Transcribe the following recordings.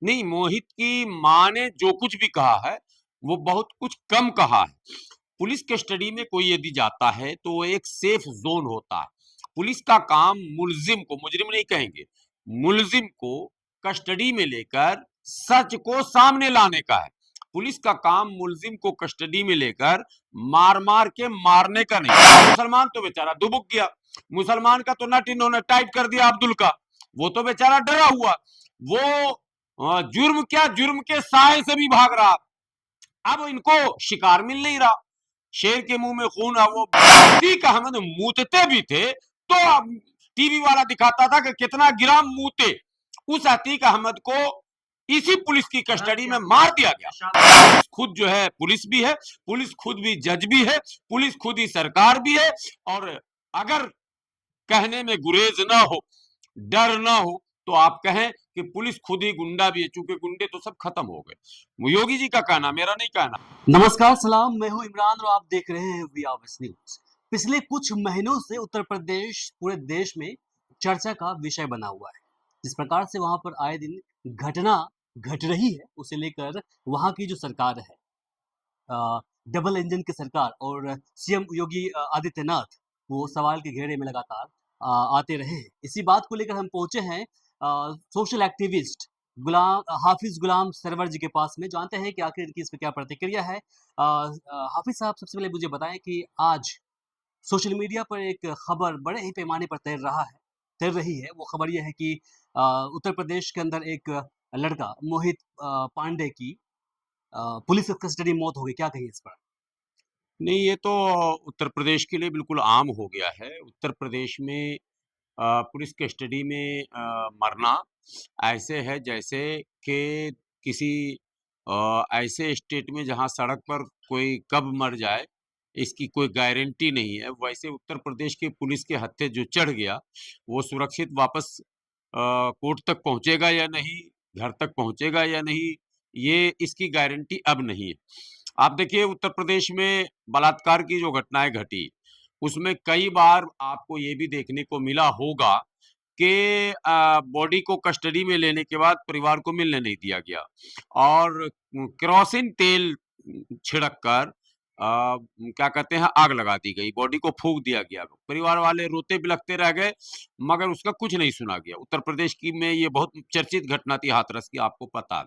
नहीं, मोहित की माँ ने जो कुछ भी कहा है, वो बहुत कुछ कम कहा है। पुलिस कस्टडी में कोई यदि जाता है तो वो एक सेफ जोन होता है। पुलिस का काम मुलजिम को, मुजरिम नहीं कहेंगे, मुलजिम को कस्टडी में लेकर सच को सामने लाने का है। पुलिस का काम मुलजिम को कस्टडी में लेकर मार मार के मारने का नहीं। मुसलमान तो बेचारा दुबक गया, मुसलमान का तो नट इन्होंने टाइट कर दिया अब्दुल का, वो तो बेचारा डरा हुआ, वो जुर्म क्या, जुर्म के साए से भी भाग रहा। अब इनको शिकार मिल नहीं रहा, शेर के मुंह में खून है। वो अतीक अहमद मूतते भी थे तो टीवी वाला दिखाता था कि कितना गिराम मूते। उस अतीक अहमद को इसी पुलिस की कस्टडी में मार दिया गया। खुद जो है पुलिस भी है, पुलिस खुद भी जज भी है, पुलिस खुद ही सरकार भी है। और अगर कहने में गुरेज ना हो, डर ना हो, तो आप कहें कि पुलिस खुद ही गुंडा भी है, चूंकि गुंडे तो सब खत्म हो गए। योगी जी का कहना, मेरा नहीं कहना। नमस्कार, सलाम। मैं हूं इमरान और आप देख रहे हैं वीआईएस न्यूज। पिछले कुछ महीनों से उत्तर प्रदेश पूरे देश में चर्चा का विषय बना हुआ है। जिस प्रकार से वहां पर आए दिन घटना घट रही है, उसे लेकर वहां की जो सरकार है, डबल इंजन की सरकार और सीएम योगी आदित्यनाथ, वो सवाल के घेरे में लगातार आते रहे हैं। इसी बात को लेकर हम पहुंचे हैं सोशल एक्टिविस्ट हाफिज गुलाम सरवर जी के पास में, जानते हैं कि आखिर इनकी इस पे क्या प्रतिक्रिया है। हाफिज साहब, सबसे पहले मुझे बताएं कि आज सोशल मीडिया पर एक खबर बड़े ही पैमाने पर तैर रही है। वो खबर यह है कि उत्तर प्रदेश के अंदर एक लड़का मोहित पांडे की पुलिस कस्टडी मौत हो गई। क्या कहिए इस पर? नहीं, ये तो उत्तर प्रदेश के लिए बिल्कुल आम हो गया है। उत्तर प्रदेश में पुलिस कस्टडी में मरना ऐसे है जैसे कि किसी ऐसे स्टेट में जहां सड़क पर कोई कब मर जाए इसकी कोई गारंटी नहीं है। वैसे उत्तर प्रदेश के पुलिस के हत्थे जो चढ़ गया, वो सुरक्षित वापस कोर्ट तक पहुंचेगा या नहीं, घर तक पहुंचेगा या नहीं, ये इसकी गारंटी अब नहीं है। आप देखिए, उत्तर प्रदेश में बलात्कार की जो घटनाएं घटी, उसमें कई बार आपको ये भी देखने को मिला होगा कि बॉडी को कस्टडी में लेने के बाद परिवार को मिलने नहीं दिया गया और केरोसिन तेल छिड़क कर क्या कहते हैं, आग लगा दी गई, बॉडी को फूंक दिया गया। परिवार वाले रोते बिलखते रह गए, मगर उसका कुछ नहीं सुना गया। उत्तर प्रदेश की में ये बहुत चर्चित घटना थी, हाथरस की, आपको पता है।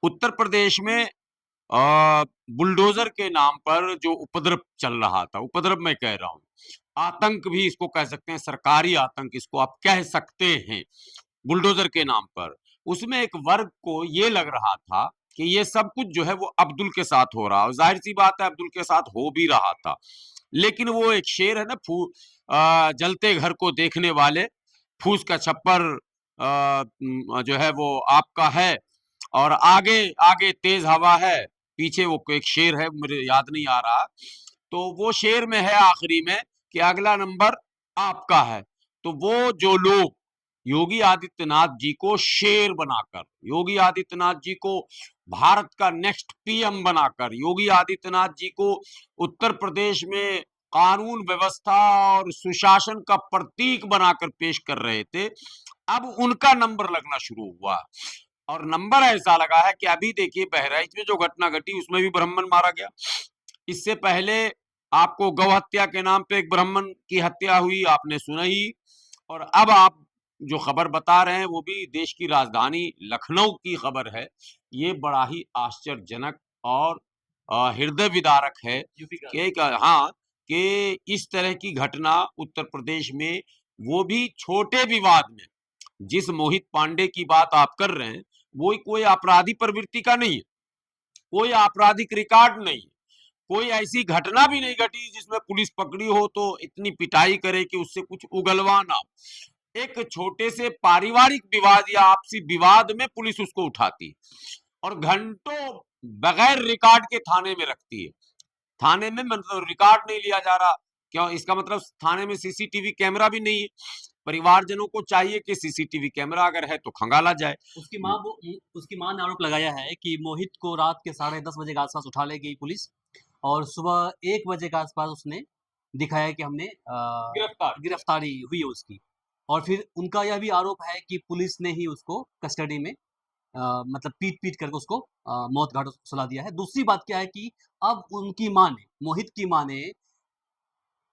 उत्तर प्रदेश में बुलडोजर के नाम पर जो उपद्रव चल रहा था, उपद्रव मैं कह रहा हूं, आतंक भी इसको कह सकते हैं, सरकारी आतंक इसको आप कह सकते हैं, बुलडोजर के नाम पर। उसमें एक वर्ग को ये लग रहा था कि ये सब कुछ जो है वो अब्दुल के साथ हो रहा है। जाहिर सी बात है, अब्दुल के साथ हो भी रहा था, लेकिन वो एक शेर है ना, जलते घर को देखने वाले, फूस का छप्पर जो है वो आपका है, और आगे आगे तेज हवा है, पीछे वो एक शेर है, मुझे याद नहीं आ रहा। तो वो शेर में है आखिरी में कि अगला नंबर आपका है। तो वो जो लोग योगी आदित्यनाथ जी को शेर बनाकर, योगी आदित्यनाथ जी को भारत का नेक्स्ट पीएम बनाकर, योगी आदित्यनाथ जी को उत्तर प्रदेश में कानून व्यवस्था और सुशासन का प्रतीक बनाकर पेश कर रहे थे, अब उनका नंबर लगना शुरू हुआ। और नंबर ऐसा लगा है कि अभी देखिए, बहराइच में जो घटना घटी उसमें भी ब्राह्मण मारा गया। इससे पहले आपको गौ हत्या के नाम पे एक ब्राह्मण की हत्या हुई, आपने सुना ही। और अब आप जो खबर बता रहे हैं वो भी देश की राजधानी लखनऊ की खबर है। ये बड़ा ही आश्चर्यजनक और हृदय विदारक है हाँ, कि इस तरह की घटना उत्तर प्रदेश में, वो भी छोटे विवाद में। जिस मोहित पांडे की बात आप कर रहे हैं, वो कोई आपराधिक प्रवृत्ति का नहीं है, कोई आपराधिक रिकॉर्ड नहीं है, कोई ऐसी घटना भी नहीं घटी जिसमें पुलिस पकड़ी हो तो इतनी पिटाई करे कि उससे कुछ उगलवा ना हो। एक छोटे से पारिवारिक विवाद या आपसी विवाद में पुलिस उसको उठाती और घंटों बगैर रिकॉर्ड के थाने में रखती है। थाने में मतलब रिकॉर्ड नहीं लिया जा रहा, क्यों? इसका मतलब थाने में सीसीटीवी कैमरा भी नहीं है। परिवारजनों को चाहिए कि सीसीटीवी कैमरा अगर है तो खंगाला जाए। उसकी मां ने आरोप लगाया है कि मोहित को रात के 10:30 बजे के आसपास उठा ले गई पुलिस और सुबह 1 बजे के आसपास उसने दिखाया कि हमने गिरफ्तारी हुई है उसकी। और फिर उनका यह भी आरोप है कि पुलिस ने ही उसको कस्टडी में मतलब पीट-पीट करके उसको मौत घाट सुला दिया है। दूसरी बात क्या है कि अब उनकी माँ ने, मोहित की माँ ने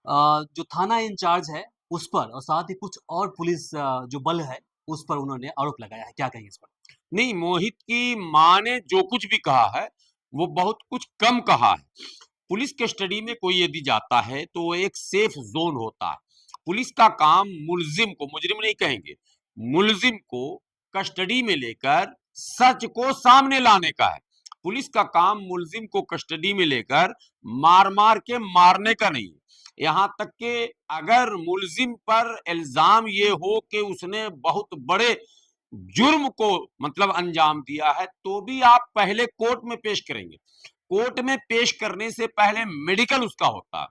जो थाना इंचार्ज है उस पर और साथ ही कुछ और पुलिस जो बल है उस पर उन्होंने आरोप लगाया है। क्या कहेंगे इस पर? नहीं, मोहित की माँ ने जो कुछ भी कहा है, वो बहुत कुछ कम कहा है। पुलिस कस्टडी में कोई यदि जाता है, तो वो एक सेफ ज़ोन होता है। पुलिस का काम मुल्ज़िम को, मुजरिम नहीं कहेंगे, मुल्ज़िम को कस्टडी में लेकर सच को सामने लाने का है। पुलिस का काम मुल्ज़िम को कस्टडी में लेकर मार-मार के मारने का नहीं है। यहाँ तक कि अगर मुल्ज़िम पर इल्ज़ाम ये हो कि उसने बहुत बड़े जुर्म को मतलब अंजाम दिया है, तो भी आप पहले कोर्ट में पेश करेंगे। कोर्ट में पेश करने से पहले मेडिकल उसका होता है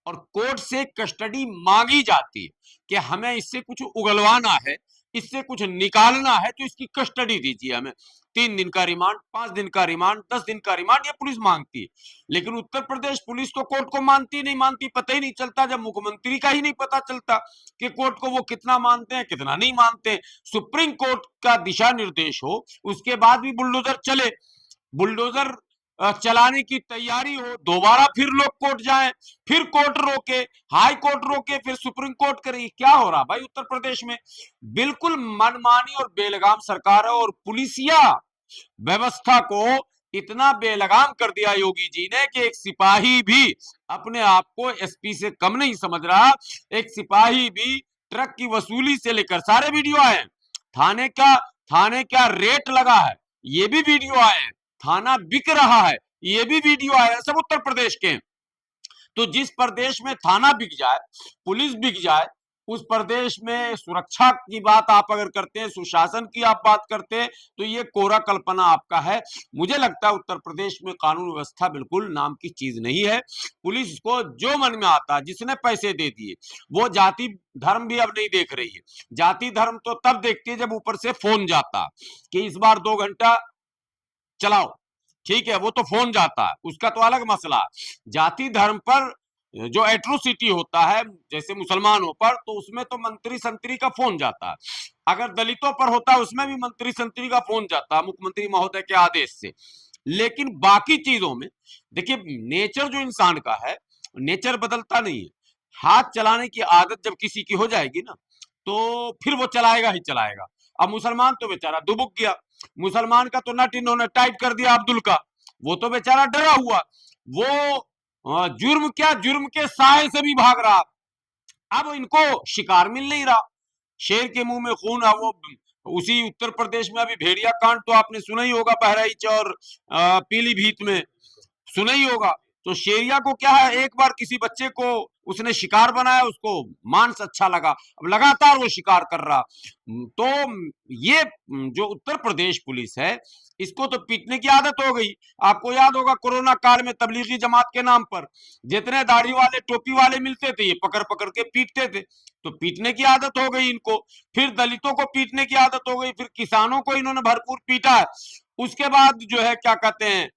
और कोर्ट से कस्टडी मांगी जाती है कि हमें इससे कुछ उगलवाना है, इससे कुछ निकालना है, तो इसकी कस्टडी दीजिए हमें। 3 दिन का रिमांड, 5 दिन का रिमांड, 10 दिन का रिमांड, ये पुलिस मांगती है। लेकिन उत्तर प्रदेश पुलिस तो कोर्ट को मानती नहीं मानती, पता ही नहीं चलता। जब मुख्यमंत्री का ही नहीं पता चलता कि कोर्ट को वो कितना मानते हैं, कितना नहीं मानते हैं। सुप्रीम कोर्ट का दिशा निर्देश हो, उसके बाद भी बुलडोजर चले, बुलडोजर चलाने की तैयारी हो, दोबारा फिर लोग कोर्ट जाएं, फिर कोर्ट रोके, हाई कोर्ट रोके, फिर सुप्रीम कोर्ट करे। क्या हो रहा भाई उत्तर प्रदेश में? बिल्कुल मनमानी और बेलगाम सरकार है और पुलिसिया व्यवस्था को इतना बेलगाम कर दिया योगी जी ने कि एक सिपाही भी अपने आप को एसपी से कम नहीं समझ रहा। एक सिपाही भी ट्रक की वसूली से लेकर सारे वीडियो आए हैं। थाने का थाने का रेट लगा है, ये भी वीडियो आए हैं। थाना बिक रहा है, ये भी वीडियो आया है, सब उत्तर प्रदेश के। तो जिस प्रदेश में थाना बिक जाए, पुलिस बिक जाए, उस प्रदेश में सुरक्षा की बात आप अगर करते हैं, सुशासन की आप बात करते हैं, तो ये कोरा कल्पना आपका है। मुझे लगता है उत्तर प्रदेश में कानून व्यवस्था बिल्कुल नाम की चीज नहीं है। पुलिस को जो मन में आता, जिसने पैसे दे दिए, वो जाति धर्म भी अब नहीं देख रही है। जाति धर्म तो तब देखती है जब ऊपर से फोन जाता कि इस बार 2 घंटा चलाओ, ठीक है, वो तो फोन जाता है, उसका तो अलग मसला है। जाति धर्म पर जो एट्रोसिटी होता है, जैसे मुसलमानों पर, तो उसमें तो मंत्री संतरी का फोन जाता है। अगर दलितों पर होता है, उसमें भी मंत्री संतरी का फोन जाता है मुख्यमंत्री महोदय के आदेश से। लेकिन बाकी चीजों में देखिए, नेचर जो इंसान का है, नेचर बदलता नहीं है। हाथ चलाने की आदत जब किसी की हो जाएगी ना, तो फिर वो चलाएगा ही चलाएगा। अब मुसलमान तो बेचारा दुबक गया, मुसलमान का तो नट इन्होंने टाइट कर दिया अब्दुल का, वो तो बेचारा डरा हुआ। वो जुर्म क्या, जुर्म के साए से भी भाग रहा। अब इनको शिकार मिल नहीं रहा, शेर के मुंह में खून है। वो उसी उत्तर प्रदेश में अभी भेड़िया कांड तो आपने सुना ही होगा, बहराइच और पीलीभीत में सुना ही होगा। तो शेरिया को क्या है, एक बार किसी बच्चे को उसने शिकार बनाया, उसको मांस अच्छा लगा, अब लगातार वो शिकार कर रहा। तो ये जो उत्तर प्रदेश पुलिस है, इसको तो पीटने की आदत हो गई। आपको याद होगा कोरोना काल में तबलीगी जमात के नाम पर जितने दाढ़ी वाले टोपी वाले मिलते थे, ये पकड़ पकड़ के पीटते थे। तो पीटने की आदत हो गई इनको, फिर दलितों को पीटने की आदत हो गई, फिर किसानों को इन्होंने भरपूर पीटा है। उसके बाद जो है क्या कहते हैं,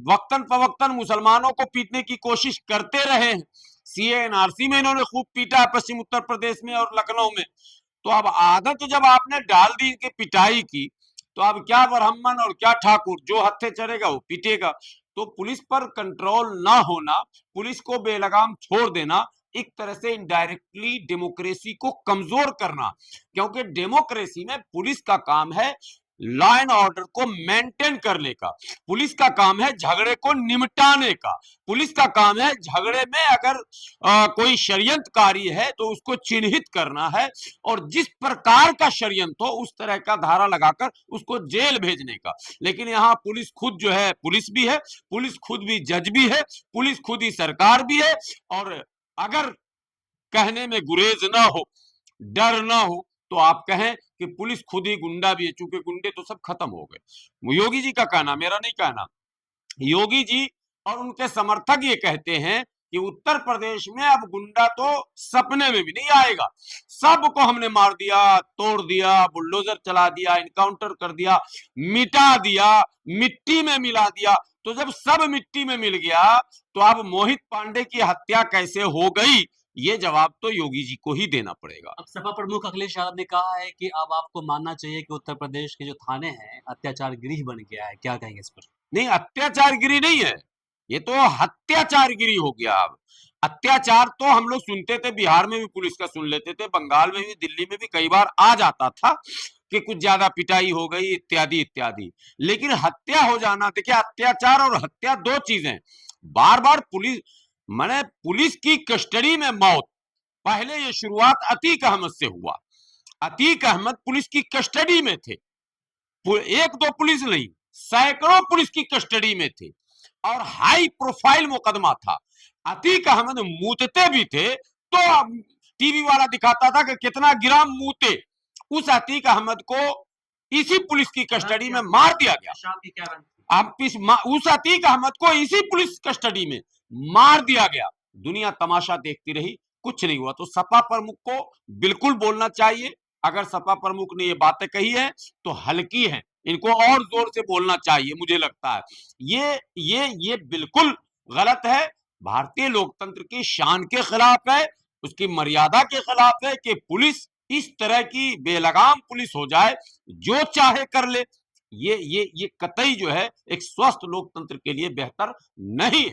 वक्तन फवक्तन मुसलमानों को पीटने की कोशिश करते रहे। सीए एनआरसी में इन्होंने खूब पीटा है, पश्चिम उत्तर प्रदेश में और लखनऊ में। तो अब आदत जब आपने डाल दी कि पिटाई की, तो अब क्या ब्राह्मण और क्या ठाकुर, जो हत्थे चढ़ेगा वो पीटेगा। तो पुलिस पर कंट्रोल ना होना, पुलिस को बेलगाम छोड़ देना, एक तरह से इनडायरेक्टली डेमोक्रेसी को कमजोर करना। क्योंकि डेमोक्रेसी में पुलिस का काम है लॉ एंड ऑर्डर को मेंटेन करने का, पुलिस का काम है झगड़े को निपटाने का, पुलिस का काम है झगड़े में अगर कोई षड्यंत्रकारी है तो उसको चिन्हित करना है, और जिस प्रकार का षड्यंत्र हो उस तरह का धारा लगाकर उसको जेल भेजने का। लेकिन यहाँ पुलिस खुद जो है, पुलिस भी है, पुलिस खुद भी जज भी है, पुलिस खुद ही सरकार भी है। और अगर कहने में गुरेज ना हो, डर ना हो, तो आप कहें कि पुलिस खुद ही गुंडा भी है, चूंकि गुंडे तो सब खत्म हो गए। योगी जी का कहना, मेरा नहीं कहना। योगी जी और उनके समर्थक ये कहते हैं कि उत्तर प्रदेश में अब गुंडा तो सपने में भी नहीं आएगा। सबको हमने मार दिया, तोड़ दिया, बुलडोजर चला दिया, इनकाउंटर कर दिया, मिटा दिया, मिट्टी में मिला दिया। तो जब सब मिट्टी में मिल गया, तो अब मोहित पांडे की हत्या कैसे हो गई, ये जवाब तो योगी जी को ही देना पड़ेगा। अब सपा प्रमुख अखिलेश यादव ने कहा है कि अब आपको मानना चाहिए कि उत्तर प्रदेश के जो थाने हैं अत्याचार गृह बन गया है, क्या कहेंगे इस पर? नहीं, अत्याचारगिरी नहीं है, ये तो हत्याचारगिरी हो गया। अब अत्याचार तो हम लोग सुनते थे, बिहार में भी पुलिस का सुन लेते थे, बंगाल में भी, दिल्ली में भी कई बार आ जाता था कि कुछ ज्यादा पिटाई हो गई इत्यादि इत्यादि। लेकिन हत्या हो जाना, देखिए अत्याचार और हत्या दो चीजें। बार बार पुलिस, माने पुलिस की कस्टडी में मौत, पहले ये शुरुआत अतीक अहमद से हुआ। अतीक अहमद पुलिस की कस्टडी में थे, एक दो पुलिस नहीं, सैकड़ों पुलिस की कस्टडी में थे और हाई प्रोफाइल मुकदमा था। अतीक अहमद मूतते भी थे तो टीवी वाला दिखाता था कि कितना ग्राम मूते। उस अतीक अहमद को इसी पुलिस की कस्टडी में मार दिया गया। अब उस अतीक अहमद को इसी पुलिस कस्टडी में मार दिया गया। दुनिया तमाशा देखती रही, कुछ नहीं हुआ। तो सपा प्रमुख को बिल्कुल बोलना चाहिए। अगर सपा प्रमुख ने ये बातें कही है तो हल्की है, इनको और जोर से बोलना चाहिए। मुझे लगता है ये बिल्कुल गलत है, भारतीय लोकतंत्र की शान के खिलाफ है, उसकी मर्यादा के खिलाफ है कि पुलिस इस तरह की बेलगाम पुलिस हो जाए, जो चाहे कर ले। ये कतई जो है एक स्वस्थ लोकतंत्र के लिए बेहतर नहीं है।